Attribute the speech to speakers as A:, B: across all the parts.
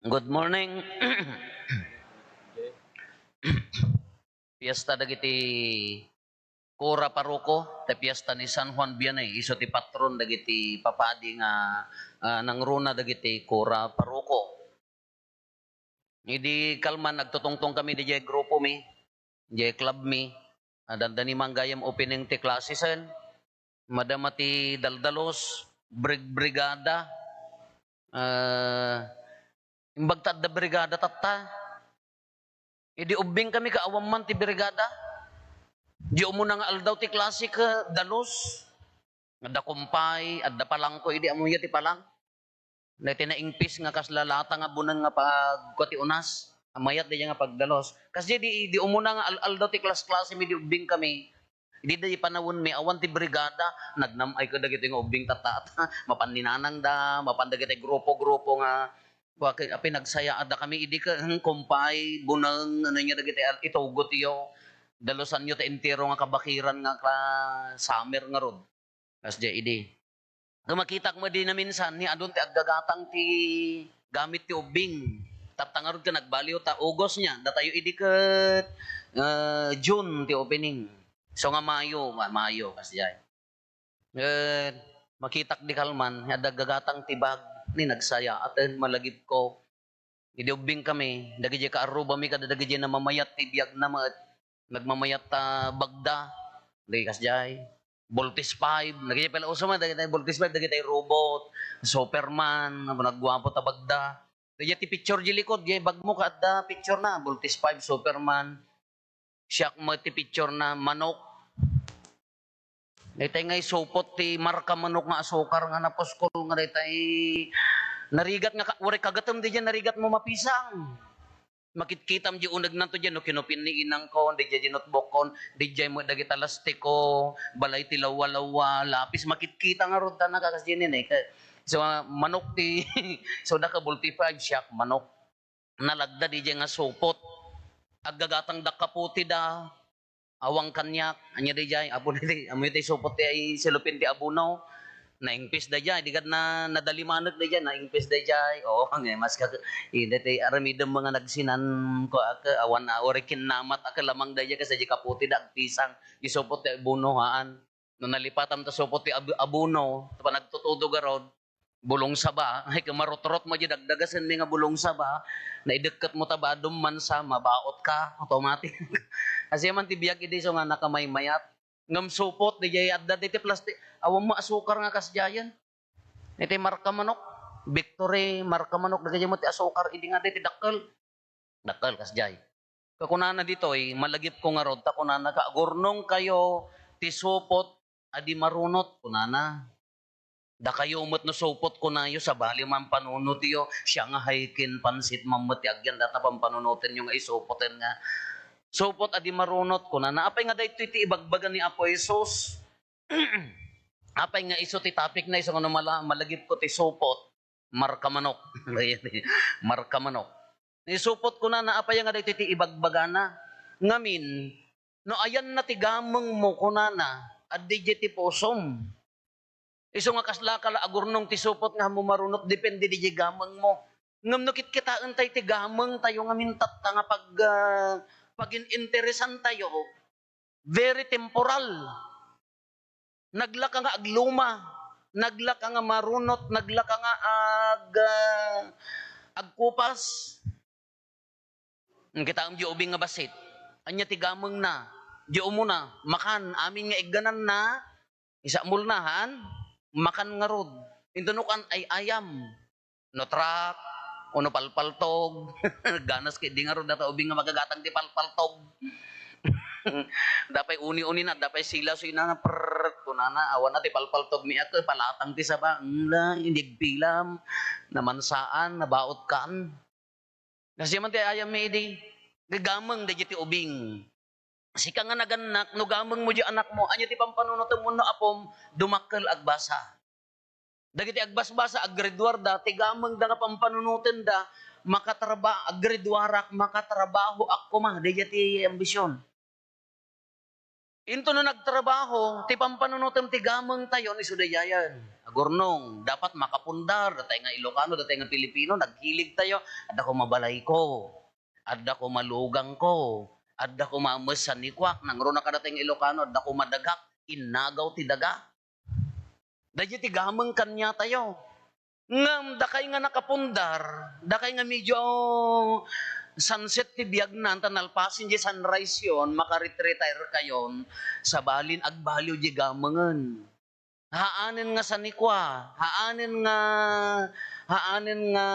A: Good morning. Fiesta dagiti Cora Paroko, te fiesta ni San Juan Vianney, iso ti patron dagiti papadi nga nangruna dagiti Cora Paroko. Idi kalman nagtutungtong kami di grupo mi, di club mi, dandani manggayam opening ti klasisen, madamati daldalos, brigada, imbagtad da brigada tatta, idi ubing kami kaawam man ti brigada. Di umuna nga aldaw ti klase ka dalos. Adda kumpay, adda palangko, idi amuya ti palang. Na tinaingpis nga kaslalata nga bunan nga pagkati unas. Amayat di nga pagdalos. Kasi di umuna nga aldaw ti klase mi di ubing kami. Di di panawon mi awan ti brigada nagnamay ko dagiti nga ubing tatata mapaninanang da mapandagiti grupo-grupo nga bakit pinagsaya ada kami idi ka kumpay bunang ano nya dagiti itugot yo dalosan nyo ta entero nga kabakiran nga ka summer nga rod. As di idi. Kung makita mo din na minsan ni adun ti aggagatang ti gamit ti ubing. Tatangarod ka nagbaliw ta Ugos niya. Datayo idi ket June ti opening. So nga Mayo kas jay. Makitak di kalman aggagatang ti bag ni nagsaya aten malagip ko. Idi ubing kami, dagiti ka aruba mi kada dagiti na mamayat ti biag na nagmamayat ta bagda. Dagiti kasjay. Voltes 5, dagiti pala uso man dagiti Voltes 5 dagiti robot, Superman, nagguwapo ta bagda. Dagiti picture di likod, di bag mo kada picture na Voltes 5 Superman. Siyak mo ti picture na manok. Daytay ngay supot ti marka manok nga asukar nga naposkol nga daytay narigat nga uri kagatom di dyan narigat mo mapisang. Makitkitam di unag nanto dyan no kinupin ni inang ko di dyan notebook kon di dyan mo dagita lastiko balay ti lawa-lawa lapis makitkita nga rod na kakas dyan eh. So manok ti so da ka bultified siyak manok nalagda di dyan nga supot aggagatang dakaputi da awang kanyak anya di jay apo di amoy tay supot ti ay silupin ti abunaw naingpis da jay digad na nadalimanag da jay naingpis da jay oh ngay mas ka ida tay aramidem mga nagsinan ko aka awan na orikin namat aka lamang da jay kasi di kaputi da agpisang isupot ti abunohaan no nalipatam ta supot ti abuno pa nagtutudo garod bulong saba ay kamarotrot mo di dagdagasan mi nga bulong saba na idekket mo tabadom man sa mabaot ka automatic kasi man ti biyak idi so nga nakamaymayat ngam supot di jay adda ti plastic awam mo asukar nga kasjayan iti marka manok victory marka manok dagay mo ti asukar idi nga ti dakkel dakkel kasjay kakunana dito malagip ko nga rod ta kunana ka gurnong kayo ti supot adi marunot kunana da kayo umot no supot ko na yo sa bali man panunot yo siya nga haikin pansit mamati agyan data pampanunutin yung isupoten nga supot adi marunot ko na apay nga daytoy ti ibagbagan ni Apo Jesus apay nga iso ti topic na iso nga malagip ko ti supot marka manok marka manok ni supot ko na apay nga daytoy ti ibagbagana ngamin no ayan na ti gameng mo kunana addi ti posom. Iso nga kasla kala agurnong ti supot nga marunot depende di gamang mo. Ngam no kitkitaan tay ti gamang tayo nga mintat nga pagin interesan tayo very temporal. Naglaka nga agluma, naglaka nga marunot, naglaka nga agkupas. Kita ang di ubing nga basit. Anya ti gamang na. Di umuna makan amin nga iganan na isa mulnahan makan nga rod. Indunukan ay ayam. No truck, o no palpaltog. Ganas kay di nga rod data ubing nga magagatang di palpaltog. Dapay uni-uni na, dapay sila so ina nga prrrt kunana awan na ti palpaltog mi ako palatang ti saba. Hindi pilam namansaan nabaot kan. Kasi man ti ayam mi di gagamang da ti ubing. Sika nga naganak, no gamang mo di anak mo, anya ti pampanunutan mo na apom, dumakkel agbasa. Dagiti agbasbasa, agredwar ti gamang da nga pampanunutan da, agredwarak, makatrabaho ako ma, di ti ambisyon. Into no nagtrabaho, ti pampanunutem ti gameng tayo ni Sudayayan. Agurnong, dapat makapundar, datay nga Ilocano, datay nga Pilipino, naghilig tayo, adda ko mabalay ko, adda ko malugang ko, adda ko maames sa nikwak, nang ro na kadating Ilocano, adda ko madagak, inagaw ti daga. Dadya ti gameng kanya tayo. Ngam, dakay nga nakapundar, dakay nga medyo sunset ti biagnan, tanalpasin di sunrise yon, makaretire kayon, sa balin agbaliw di gamangan. Haanin nga sa nikwa, haanin nga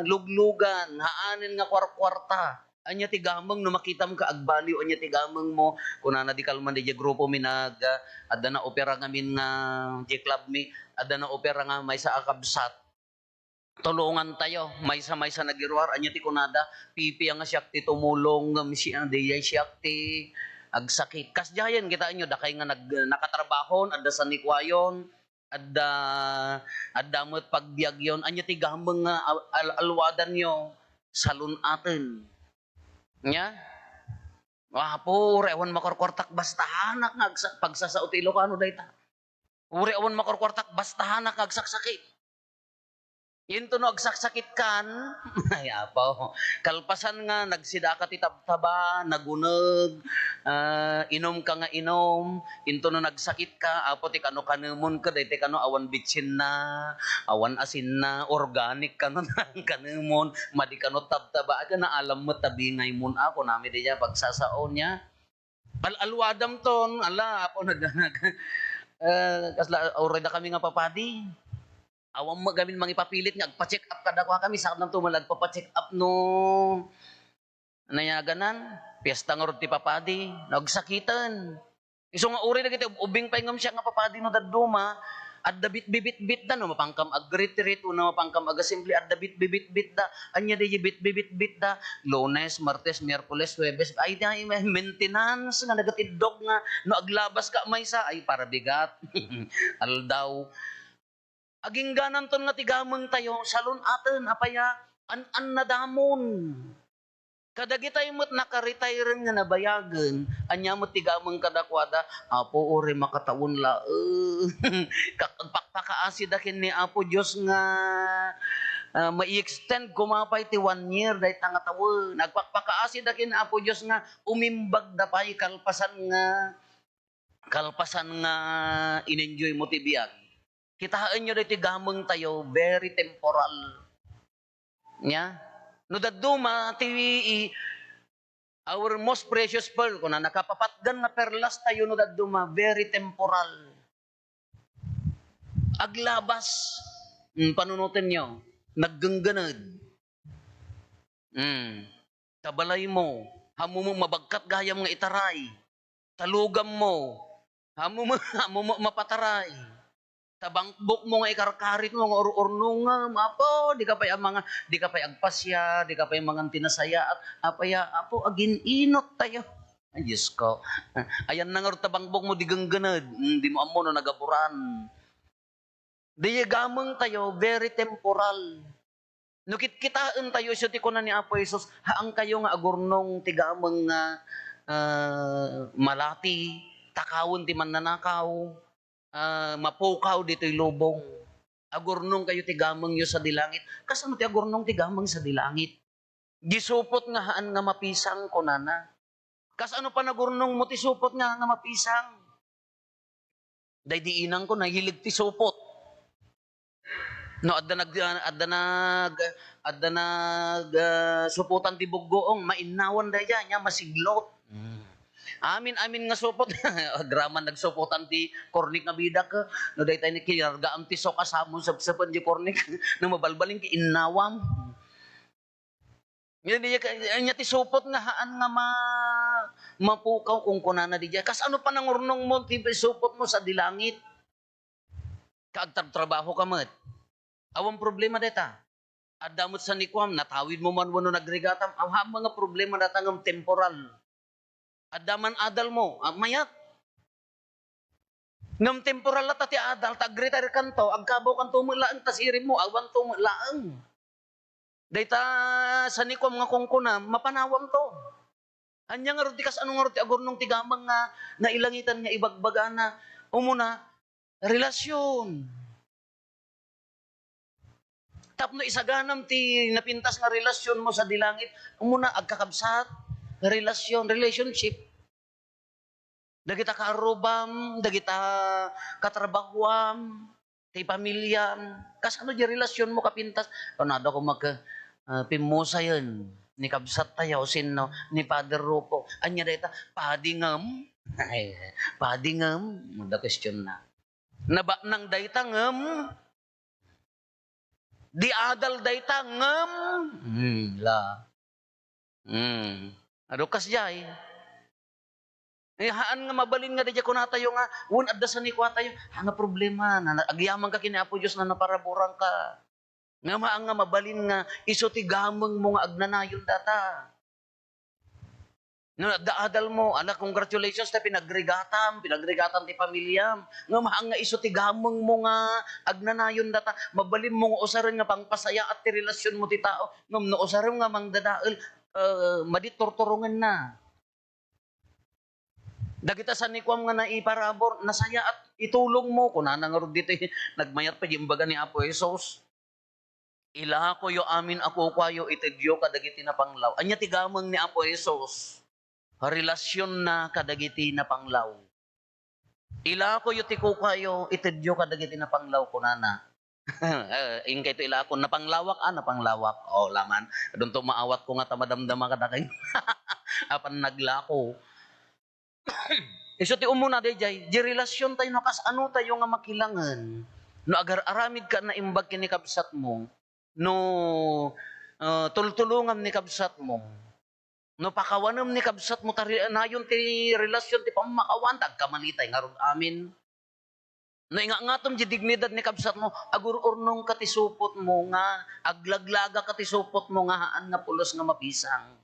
A: luglugan, haanin nga kwarkwarta. Anya ti gamang no makitam ka agbaliw, anya ti gamang mo, kunana di kalman di grupo mi adda na opera ngamin nga di club mi, adda na opera nga may sa akabsat. Tulungan tayo, maysa nagiruar, anya ti kunada, pipi ang siyak ti tumulong, siya siyak ti agsakit. Kasjayan kita nyo, dakay nga nakatrabahon, adda sa nikwayon, adda mo't pagbiag yon, anya ti gamang nga alwadan nyo, salun atin. Nya? Wapo, rewan makorkortak bastahanak nga pagsasaot Ilocano dayta. Uri awan makorkortak bastahanak nga agsaksakit. Yun to no, agsaksakit kan, ay apaw, kalpasan nga, nagsida ka titabtaba, nagunag, inom ka nga inom, yun to no, nagsakit ka, apo ti kano kanumon ka, dahil ti kano awan bitsin na, awan asin na, organic ka no, kanumon, madi kano tabtaba, ka na alam mo tabingay mun ako, namin di niya pagsasaon niya, alwadam ton, ala, apo kasla, already kami nga papadi, awang magamin mga ipapilit nga, agpa-check up kada ko kami, sakit ng tumalad, papacheck up no, nayaganan, piyesta nga ti papadi, nagsakitan. Iso nga uri na kita, ubing pa ingam siya nga papadi no daduma, at dabit bibit-bit da, no, mapangkam agrit-rit, una mapangkam agasimple, at dabit bibit-bit da, anya di bit bibit-bit da, Lunes, Martes, Miyerkules, Huwebes, ay di maintenance, nga nagatidog nga, no aglabas ka may sa, ay para bigat, aldaw, aging ganan ton nga tigamang tayo, salon atin, apaya, an nadamon. Kadagitay mo't naka-retire nga nabayagan, anya mo tigamang kadakwada, apo ore makatawon la, pakpakaasidakin ni apo Diyos nga, mai-extend kumapay ti 1 year, dahil nga tawon, nagpakpakaasidakin ni apo Diyos nga, umimbag da pa'y kalpasan nga in-enjoy mo ti biyag. Kitaan nyo dito gamang tayo, very temporal. Nya? No daduma, our most precious pearl, kung na nakapapatgan na perlas tayo, no daduma, very temporal. Aglabas, panunutin nyo, naggangganad. Tabalay mo, hamo mo mabagkat gayam nga itaray. Talugam mo, hamo mo mapataray. Tabangbok mo nga ikarkarit mo nga ururnungam, apo, di ka pa agpasya, di ka pa mga tinasaya, at apaya, apo, agin inot tayo. Ay, Diyos ko. Ayan na nga tabangbok mo, di gangganad, di mo amo no nagaburan. Di gamang tayo, very temporal. Nukit kitaan tayo, siya ti ko na ni Apo Jesus, haang kayo nga agurnong tigamang nga malati, takawon ti mananakaw, mapukaw dito'y lubong. Agurnong kayo tigamang yo sa dilangit. Kasano ti agurnong tigamang sa dilangit? Gisupot nga haan nga mapisang kunana. Kasano pa nagurnong mo ti supot nga mapisang? Day di inang ko nahilig ti supot. No, adda nag suputan ti buggoong mainawan daya nya masiglot. Amin nga supot. Graman nagsupotan ti kornik nga bidak ka. No daytay ni kinarga am ti sok asamon sabsapan di kornik na mabalbaling ki innawam. Nya ti supot nga haan nga mapukaw kung kunana di diya. Kas ano pa nangurnong mo ti supot mo sa dilangit? Kaagtrabaho ka mat. Awang problema deta. Adamot sa nikwam, natawid mo man wano nagregatam. Awang mga problema datang temporal. Adaman adal mo, mayat. Ngam temporal la ti adal, tag-retire kanto, agkabaw kanto mo laang, tasirin mo, awan to mo laang. Dayta sa nikom nga kungkunam, mapanawam to. Anya nga rodi kas ano nga rodi agornong tigamang nga nailangitan nga ibagbaga na umuna relasyon. Tapno isaganam ti napintas nga relasyon mo sa dilangit, umuna agkakabsat, relasyon, relationship. Dagita kaarubam, dagita katrabahuam, ti pamilyam. Kasano di relasyon mo kapintas? Nado ko pimusa yun. Ni kabsat tayo, sino? Ni Father Rupo. Anya dita, padingam. Ay, padingam. The question na. Naba nang dayta ngam. Di adal dayta ngam. La. Ado kas jay. Haan nga mabalin nga dadya ko na tayo nga, un addasan ni ko tayo, nga problema, na agyaman ka kini Apo Diyos na naparaburang ka. Nga maang nga mabalin nga, iso ti gamang mo nga agnanayon data. No, daadal mo, ala, congratulations na pinagregatan ti pamilyam. Nga maang nga iso ti gamang mo nga agnanayon data, mabalin mo nga usaran nga pangpasaya at ti relasyon mo ti tao, ngam no usaran nga mangdadaal, maditorturungan na. Dagita sa nikwam nga naiparabor, nasaya at itulong mo. Kung nanangarod dito, nagmayat pa yung baga ni Apo Jesus. Ila ko yo amin ako kwayo itedyo kadagiti na panglaw. Anya tigamang ni Apo Jesus. Relasyon na kadagiti na panglaw. Ila ko yo tiko kwayo itedyo kadagiti na panglaw kunana. Ingkay to ila ko napanglawak napanglawak. Oh laman. Adun to maawat ko nga tamadamdama kadagay. Apan naglako. Iso ti umuna dayjay, di relasyon tayo nakas ano tayo nga makilangan. No agar aramid ka na imbag kini kabsat mo, no tultulungam ni kabsat mo, no pakawanam ni kabsat mo tari nayon ti relasyon ti pamakawan tagkamanitay nga rod amin. No ingangatom di dignidad ni kabsat mo, agururnong katisupot mo nga, aglaglaga katisupot mo nga haan nga pulos nga mapisang.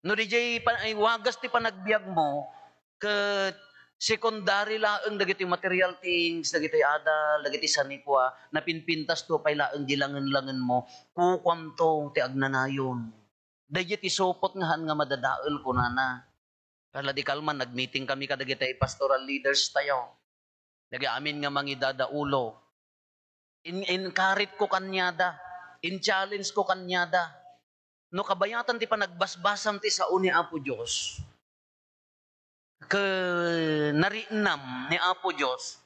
A: No DJ wagas ti panagbiag mo ket secondary laeng dagiti material things dagiti adal dagiti sanikwa napinpintas to pay laeng dilangen-langen mo kukwam to ti agnanayon. Dagiti supot nga han nga madadael kunana. Kala di kalman nagmeeting kami kadagiti pastoral leaders tayo. Dagi amin nga mangidadaulo. Encourage ko kanyada. In-challenge ko kanyada. No kabayatan ti panagbasbasam ti sao ni Apo Dios. Ke narinam ni Apo Dios,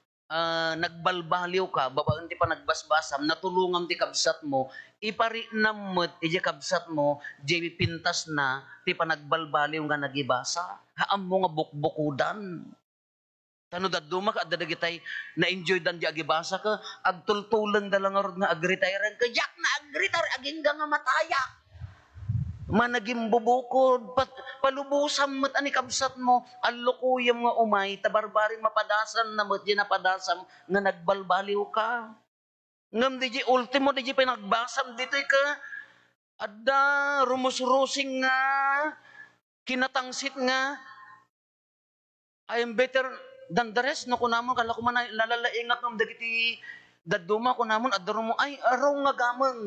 A: nagbalbaliw ka babaan ti panagbasbasam natulungam ti kabsat mo, iparinam met iti kabsat mo, di pintas na ti panagbalbaliw nga nagibasa. Haam mo nga bukbukudan. Tano daduma ka dadagitay na enjoy dan di agibasa ka agtultulang dalang nga agretire ka yak na agretire aging nga mataya. Managing bubukod, palubusam mo't ani kabsat mo, allukuyam nga umay, tabarbaring mapadasan na mo't napadasam nga nagbalbaliw ka. Ngam di ultimo di pinagbasam dito ka, adda rumusrusing nga, kinatangsit nga, I am better than the rest, no kunamon, kala ko man nalalaingat ng dagiti daduma kunamon, adda mo, ay araw nga gamang.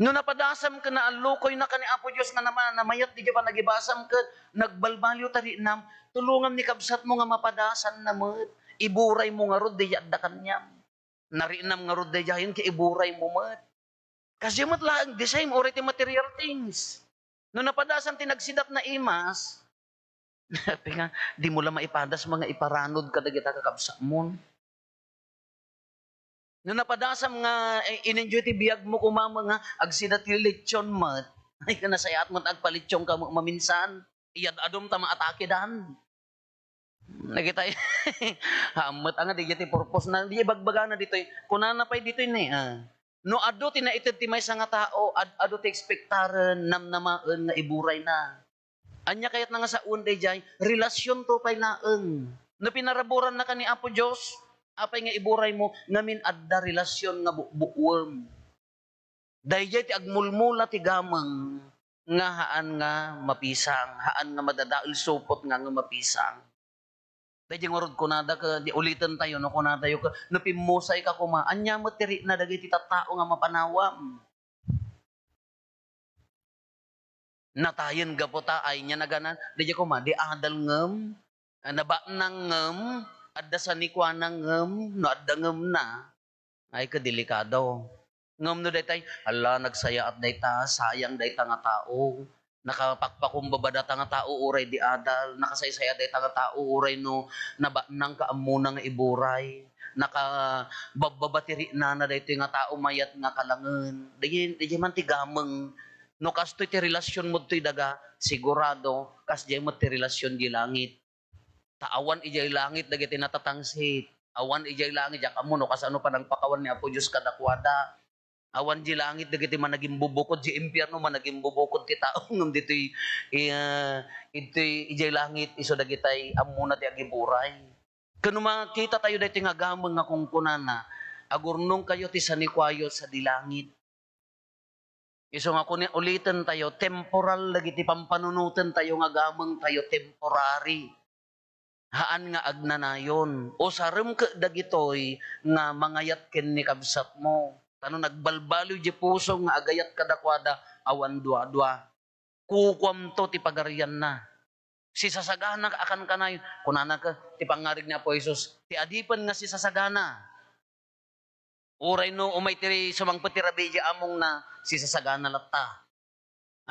A: No napadasam ka na alukoy na ka ni Apo Diyos nga naman namayat di pa nagibasam ka nagbalbalyo tari nam tulungan ni kabsat mo nga mapadasan na mo iburay mo nga rod di adda kanyam narinam nga rod di jahin kay iburay mo mat kasi mat laang the same or iti material things no napadasan ti nagsidap na imas nga di mo lang maipadas mga iparanod ka dagita kakabsat mo. No napadasam nga in-enjoy ti biyag mo kumama nga agsidat ti lechon mat. Ay kana sayat mo agpalechon ka maminsan. Iyad adom ta maatake dan. Nakita hamat nga di ti purpose na di bagbaga na ditoy. Kunana pay ditoy ni no adu ti naited ti maysa nga tao adu ti ekspektaren namnamaan nga iburay na. Anya kayat na nga sa unday jay relasyon to pay laeng. No pinaraburan na ka ni Apo Dios apay nga iburay mo ngamin adda relasyon nga buwem. Dayjay ti agmulmula ti gamang nga haan nga mapisang, haan nga madadael supot nga mapisang. Dayjay ngorod kunada ka di ulitan tayo no kunada tayo ka no pimusay ka kuma anya mo tiri na dagiti tattao nga mapanawam. Natayen gapota ay nya naganan. Di ko ma, di adal ngem. Naba nang ngem. Adda sa nikwa nang ngem. No adda ngem na. Ay kadelikado. Ngem no daytay, hala nagsaya at dayta, sayang dayta nga tao. Nakapakpakumbaba data nga tao uray di adal, nakasaysaya dayta nga tao uray no nabanang kaamuna nga iburay. Nakababatiri na dayto nga tao mayat nga kalangen. Di man ti gameng no kastoy ti relasyon mo ti daga sigurado kas di mo ti relasyon di langit. Taawan ijay langit dagiti natatangsit. Awan ijay langit jak amo no kasano pa nang pakawan ni Apo Dios kadakwada. Awan di langit dagiti managing bubukod di impyerno managing bubukod ti tao ngem ditoy itoy ijay langit iso dagitay amuna ti agiburay. Kano makita tayo dayto nga gameng nga kungkunana agurnong kayo ti sanikwayo sa dilangit. Iso nga kunin ulitin tayo temporal dagiti pampanunutan tayo nga gameng tayo temporary. Haan nga agnanayon. O sarem ka dagitoy nga mangayat ken ni kabsat mo. Tano nagbalbaliw di puso nga agayat kadakwada awan dua-dua. Kukwam to ti pagarian na. Si sasagana akan kanay. Kunana ka ti pangarig ni Apo Jesus. Ti adipan nga si sasagana. Uray no umay ti sumangpet ti rabi among na si sasagana latta.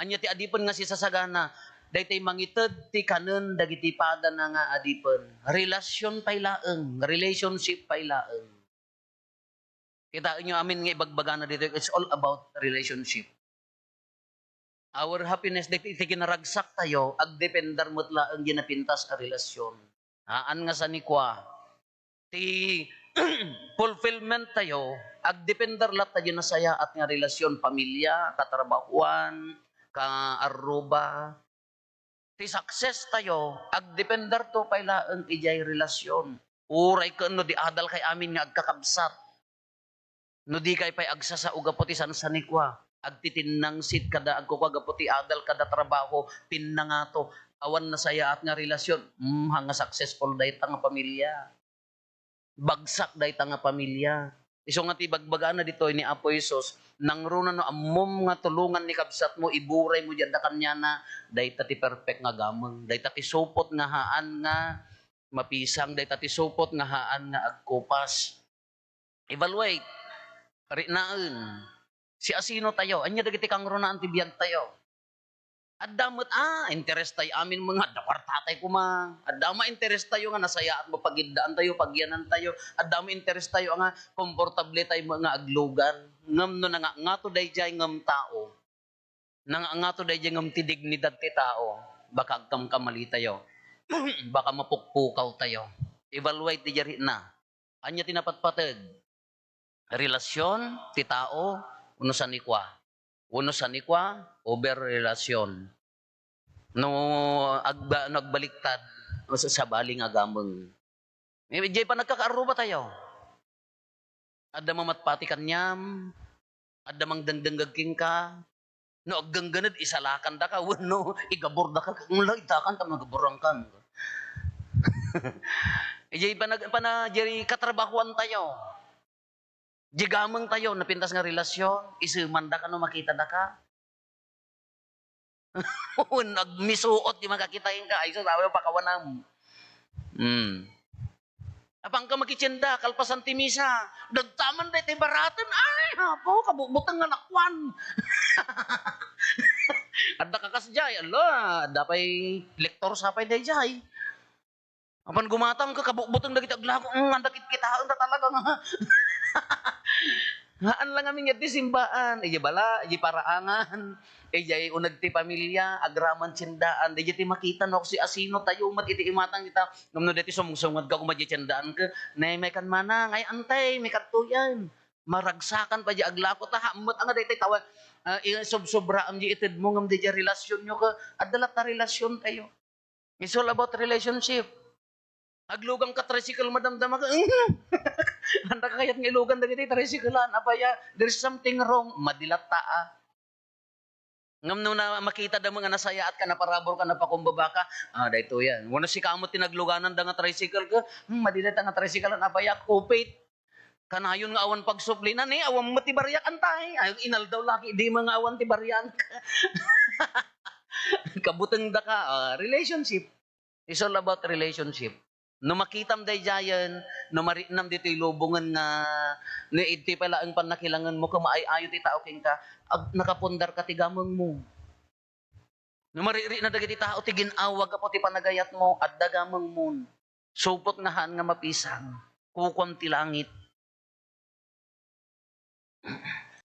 A: Anya ti adipan nga si sasagana. Daytay mangited ti kanen dagiti pada na nga adipen. Relasyon pay laeng, relationship pay laeng. Kita nyo amin nga ibagbaga na dito, it's all about relationship. Our happiness, daytay kinaragsak tayo, agdependar mo't laeng ginapintas a relasyon. Haan nga sa nikwa. Ti fulfillment tayo, agdependar lat tayo na saya at nga relasyon, pamilya, katrabahuan, ka-aruba, ti success tayo, agdependar to pailaan ijay relasyon. Uray ka no di adal kay amin nga agkakabsat. No di kay pay agsa sa ugaputi san sanikwa. Agtitinang sit kada agkukagaputi adal kada trabaho pinnangato. Awan na saya at nga relasyon. Hanga successful dayta nga pamilya. Bagsak dayta nga pamilya. Iso nga ti bagbaga na dito ni Apo Jesus, nang runa no ammom nga tulungan ni kabsat mo, iburay mo dyan da kanya na, dayta ti perfect nga gamang, dayta ti supot nga haan nga mapisang, dayta ti supot nga haan nga agkupas. Evaluate, rinaan, si asino tayo, anya dagiti kang runaan ti biyag tayo. Adamot, interest tayo amin mga dakwartatay kuma. Adama interest tayo nga nasaya at mapagindaan tayo, pagyanan tayo. Adama interest tayo nga komportable tayo mga aglugan. Ngam no nga to dayjay ngam tao. Nga to dayjay ngam ti dignidad ti tao. Baka agkamkamali tayo. Baka mapukpukaw tayo. Evaluate di jari na. Anya tinapatpatid. Relasyon ti tao uno sa nikwa. Uno sa nikwa, over relasyon. No nagbaliktad sa baling agameng. Jay pa nagkakaaruba tayo. Adda mamatpati kanyam, adda mang dangdanggagking ka, no aggangganad isalakan da ka, no igabor da ka, ngula itakan ka magaborang kan. Jay pa na jeri katrabahuan tayo. Jigamang tayo, napintas nga relasyon, isumanda ka no makita da ka. Nagmisuot di makakitain ka, ay so tayo pakawanam. Apang ka makitsinda, kalpasan ti misa, dagtaman day ti baratan, ay hapo, kabubutang nga nakwan. Adda ka kasjay, ala, adda pa'y lektor sa pa'y dayjay. Apan gumatang ka, kabubutang dagiti aglago, anda kitaan ta talaga nga. Haan lang amin yati simbaan, iya bala, iya paraangan, iya unag ti pamilya, agraman tsindaan, iya ti makita no si asino tayo, umat iti imatang kita, ngam no dati sumungsungad ka, umat iti tsindaan ka, na may kan manang, ay antay, may katuyan, maragsakan pa di aglako ta, hamot ang dati tawa, sobra ang di itid mo, ngam di relasyon nyo ka, adalat na relasyon tayo. It's all about relationship. Aglugang ka tricycle madamdama ka. Handa ka kayat ng ilugan dagiti tricyclean. Apaya, there's something wrong. Madilat taa. Ngam nung na makita da mga nasaya at ka naparabor ka napakumbaba ka. Dahito yan. Wala si kamot tinagluganan da nga tricycle ka. Madilat nga tricyclean. Apaya, kupit. Kanayon nga awan pagsuplinan awan matibaryak antay. Ay, inal daw laki. Di mga awan tibaryan ka. kabutang da ka, relationship. It's all about relationship. No makitam day jayan, no marinam dito lubungan nga, ni iti pala ang panakilangan mo, kumaayayo ti tao king ka, nakapundar ka tigamang mo. No mariri na dagiti tao, ti ginawag ka po ti panagayat mo, at dagamang mo. Supot nga haan nga mapisang, kukom ti langit.